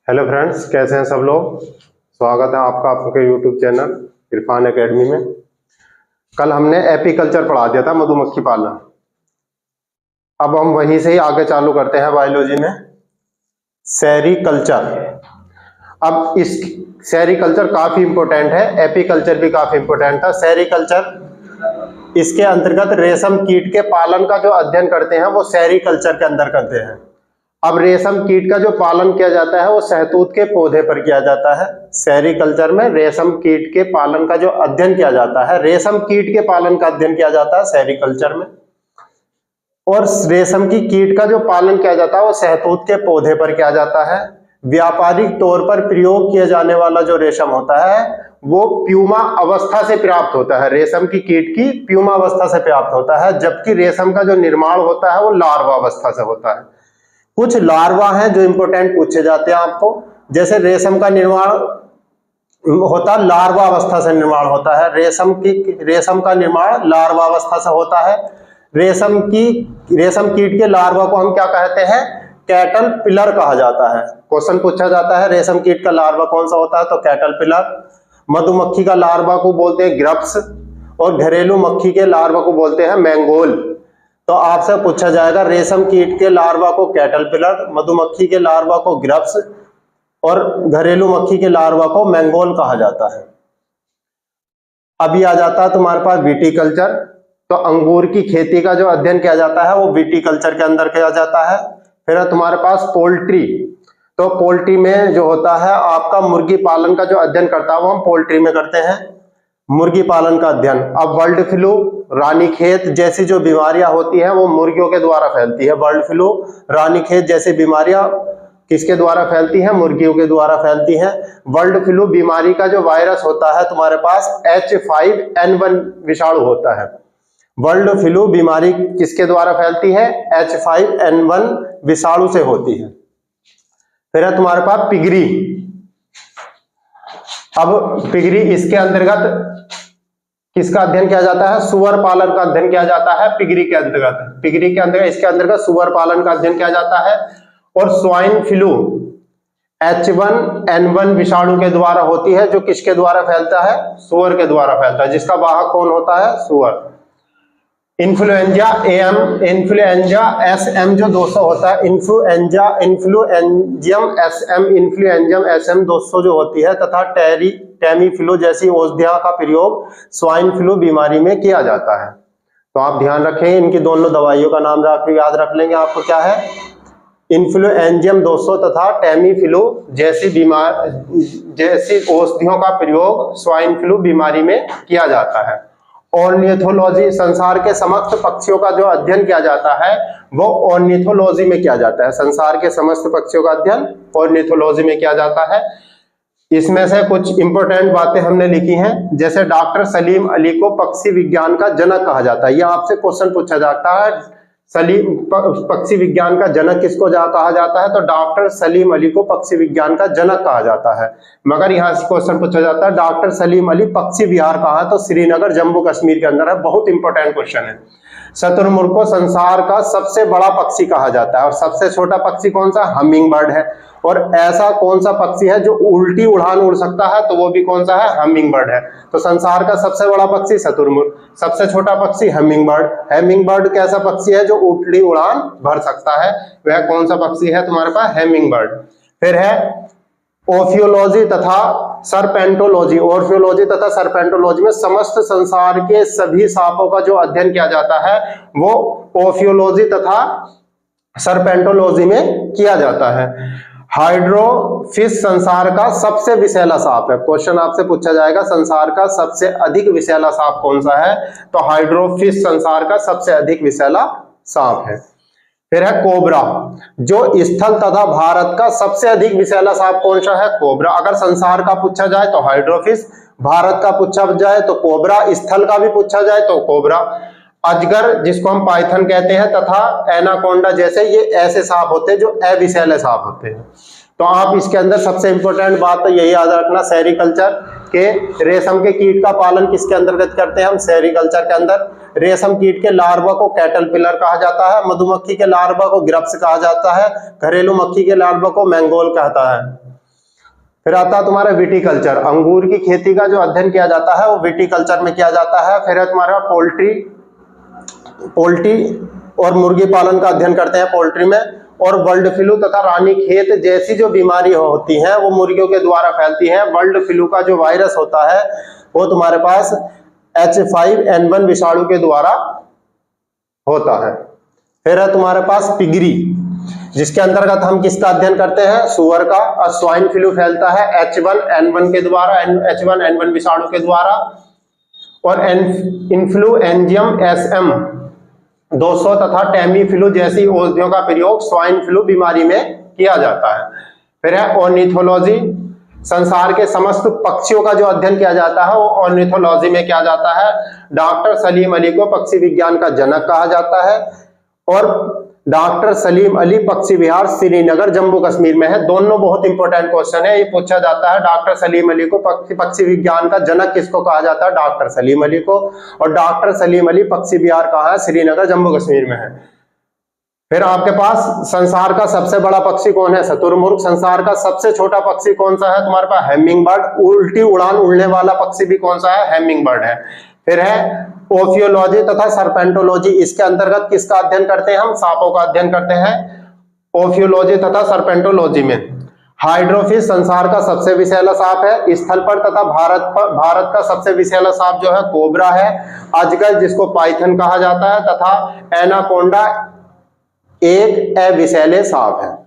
Hello friends, कैसे हैं सब लोग। स्वागत है आपका आपके यूट्यूब चैनल इरफान एकेडमी में। कल हमने एपीकल्चर पढ़ा दिया था, मधुमक्खी पालन। अब हम वहीं से ही आगे चालू करते हैं बायोलॉजी में सेरीकल्चर। अब इस सेरीकल्चर काफी इंपॉर्टेंट है, एपीकल्चर भी काफी इंपॉर्टेंट था। सेरीकल्चर इसके अंतर्गत रेशम कीट के पालन का जो अध्ययन करते हैं वो सेरीकल्चर के अंदर करते हैं। अब रेशम कीट का जो पालन किया जाता है वो शहतूत के पौधे पर किया जाता है। सेरीकल्चर में रेशम कीट के पालन का जो अध्ययन किया जाता है, रेशम कीट के पालन का अध्ययन किया जाता है सेरीकल्चर में। और रेशम की कीट का जो पालन किया जाता है वो शहतूत के पौधे पर किया जाता है। व्यापारिक तौर पर प्रयोग किया जाने वाला जो रेशम होता है वो प्यूमा अवस्था से प्राप्त होता है। रेशम की कीट की प्यूमा अवस्था से प्राप्त होता है, जबकि रेशम का जो निर्माण होता है वो लार्वा अवस्था से होता है। कुछ लार्वा हैं जो इंपॉर्टेंट पूछे जाते हैं आपको, जैसे रेशम का निर्माण होता है लार्वा अवस्था से निर्माण होता है। रेशम का निर्माण लार्वा अवस्था से होता है। रेशम कीट के लार्वा को हम क्या कहते हैं? कैटल पिलर कहा जाता है। क्वेश्चन पूछा जाता है रेशम कीट का लार्वा कौन सा होता है, तो कैटल पिलर। मधुमक्खी का लार्वा को बोलते हैं ग्रप्स, और घरेलू मक्खी के लार्वा को बोलते हैं मैंगोल। तो आपसे पूछा जाएगा रेशम कीट के लार्वा को कैटल पिलर, मधुमक्खी के लार्वा को ग्रप्स और घरेलू मक्खी के लार्वा को मैंगोल कहा जाता है। अभी आ जाता है तुम्हारे पास विटीकल्चर। तो अंगूर की खेती का जो अध्ययन किया जाता है वो विटीकल्चर के अंदर किया जाता है। फिर है तुम्हारे पास पोल्ट्री। तो पोल्ट्री में जो होता है आपका मुर्गी पालन का जो अध्ययन करता है वो हम पोल्ट्री में करते हैं, मुर्गी पालन का अध्ययन। अब बर्ड फ्लू, रानीखेत जैसी जो बीमारियां होती हैं वो मुर्गियों के द्वारा फैलती है। बर्ड फ्लू, रानीखेत जैसी बीमारियां किसके द्वारा फैलती हैं? मुर्गियों के द्वारा फैलती हैं। बर्ड फ्लू बीमारी का जो वायरस होता है तुम्हारे पास H5N1 विषाणु होता है। बर्ड फ्लू बीमारी किसके द्वारा फैलती है? H5N1 विषाणु से होती है। फिर है तुम्हारे पास पिगरी। अब पिगरी, इसके अंतर्गत किसका अध्ययन किया जाता है? सुअर पालन का अध्ययन किया जाता है पिगरी के अंतर्गत। पिगरी के अंतर्गत इसके अंतर्गत सुअर पालन का अध्ययन किया जाता है। और स्वाइन फ्लू H1N1 विषाणु के द्वारा होती है, जो किसके द्वारा फैलता है? सुअर के द्वारा फैलता है, जिसका वाहक कौन होता है? सुअर। इन्फ्लुएंजा SM जो 200 होता है, इन्फ्लुएंजियम SM 200 जो होती है, तथा टेमीफ्लू जैसी औषधियों का प्रयोग स्वाइन फ्लू बीमारी में किया जाता है। तो आप ध्यान रखें, इनकी दोनों दवाइयों का नाम याद रख लेंगे आपको क्या है? इन्फ्लुएंजियम 200 तथा टेमीफ्लू जैसी औषधियों का प्रयोग स्वाइन फ्लू बीमारी में किया जाता है। ऑर्निथोलॉजी, संसार के समस्त पक्षियों का जो अध्ययन किया जाता है वो ऑर्निथोलॉजी में किया जाता है। संसार के समस्त पक्षियों का अध्ययन ऑर्निथोलॉजी में किया जाता है। इसमें से कुछ इंपॉर्टेंट बातें हमने लिखी हैं, जैसे डॉक्टर सलीम अली को पक्षी विज्ञान का जनक कहा जाता है। यह आपसे क्वेश्चन पूछा जाता है, पक्षी विज्ञान का जनक किसको कहा जाता है? तो डॉक्टर सलीम अली को पक्षी विज्ञान का जनक कहा जाता है। मगर यहाँ से क्वेश्चन पूछा जाता है डॉक्टर सलीम अली पक्षी विहार कहाँ है? तो श्रीनगर जम्मू कश्मीर के अंदर है। बहुत इंपॉर्टेंट क्वेश्चन है। शतुरमुर्ग को संसार का सबसे बड़ा पक्षी कहा जाता है। और सबसे छोटा पक्षी कौन सा? हमिंग बर्ड है। और ऐसा कौन सा पक्षी है जो उल्टी उड़ान उड़ सकता है? तो वो भी कौन सा है? हमिंग बर्ड है। तो संसार का सबसे बड़ा पक्षी शतुरमुर्ग, सबसे छोटा पक्षी हमिंग बर्ड। हमिंग बर्ड कैसा पक्षी है जो उल्टी उड़ान भर सकता है? वह कौन सा पक्षी है तुम्हारे पास? Humming bird. फिर है ओफियोलॉजी तथा सर्पेंटोलॉजी। ओफियोलॉजी तथा सर्पेंटोलॉजी में समस्त संसार के सभी सांपों का जो अध्ययन किया जाता है वो ओफियोलॉजी तथा सर्पेंटोलॉजी में किया जाता है। हाइड्रोफिश संसार का सबसे विषैला सांप है। क्वेश्चन आपसे पूछा जाएगा संसार का सबसे अधिक विषैला सांप कौन सा है? तो हाइड्रोफिश संसार का सबसे अधिक विषैला सांप है। फिर है कोबरा, जो स्थल तथा भारत का सबसे अधिक विषैला सांप कौन सा है? कोबरा। अगर संसार का पूछा जाए तो हाइड्रोफिश, भारत का पूछा जाए तो कोबरा, स्थल का भी पूछा जाए तो कोबरा। अजगर, जिसको हम पाइथन कहते हैं, तथा एनाकोंडा जैसे, ये ऐसे सांप होते हैं जो अविषैले सांप होते हैं। तो आप इसके अंदर सबसे इंपॉर्टेंट बात तो यही याद रखना, सेरीकल्चर के रेशम के कीट का पालन किसके अंतर्गत करते हैं हम? सेरीकल्चर के अंदर। रेशम कीट के लार्वा को कैटरपिलर कहा जाता है, मधुमक्खी के लार्वा को ग्रप्स कहा जाता है, घरेलू मक्खी के लार्वा को मैंगोल कहता है। फिर आता है तुम्हारा विटीकल्चर, अंगूर की खेती का जो अध्ययन किया जाता है वो विटीकल्चर में किया जाता है। फिर है तुम्हारा पोल्ट्री और मुर्गी पालन का अध्ययन करते हैं पोल्ट्री में। और बर्ड फ्लू तथा रानीखेत जैसी जो बीमारी होती हैं वो मुर्गियों के द्वारा फैलती हैं। बर्ड फ्लू का जो वायरस होता है वो तुम्हारे पास H5N1 विषाणु के द्वारा होता है। फिर है तुम्हारे पास पिगरी, जिसके अंतर्गत हम किसका अध्ययन करते हैं, सुअर का। और स्वाइन फ्लू फैलता है H1N1 के द्वारा, H1N1 विषाणु के द्वारा। और इन्फ्लुएंजियम SM 200 तथा टेमी फ्लू जैसी औषधियों का प्रयोग स्वाइन फ्लू बीमारी में किया जाता है। फिर है ऑर्निथोलॉजी, संसार के समस्त पक्षियों का जो अध्ययन किया जाता है वो ऑर्निथोलॉजी में किया जाता है। डॉक्टर सलीम अली को पक्षी विज्ञान का जनक कहा जाता है। और डॉक्टर सलीम अली पक्षी विहार श्रीनगर जम्मू कश्मीर में है। दोनों बहुत इंपॉर्टेंट क्वेश्चन है, ये पूछा जाता है। डॉक्टर सलीम अली को पक्षी विज्ञान का जनक किसको कहा जाता है, डॉक्टर सलीम अली को। और डॉक्टर सलीम अली पक्षी विहार कहाँ है, श्रीनगर जम्मू कश्मीर में है। फिर आपके पास संसार का सबसे बड़ा पक्षी कौन है, शुतुरमुर्ग। संसार का सबसे छोटा पक्षी कौन सा है, तुम्हारे पास हेमिंग बर्ड। उल्टी उड़ान उड़ने वाला पक्षी भी कौन सा है, हेमिंग बर्ड है। फिर है ओफियोलॉजी तथा सर्पेंटोलॉजी, इसके अंतर्गत किसका अध्ययन करते हैं हम, सांपों का अध्ययन करते हैं ओफियोलॉजी तथा सर्पेंटोलॉजी में। हाइड्रोफिश संसार का सबसे विषैला सांप है स्थल पर, तथा भारत का सबसे विषैला सांप जो है कोबरा है। अजगर जिसको पाइथन कहा जाता है, तथा एनाकोंडा एक अविषैले सांप है।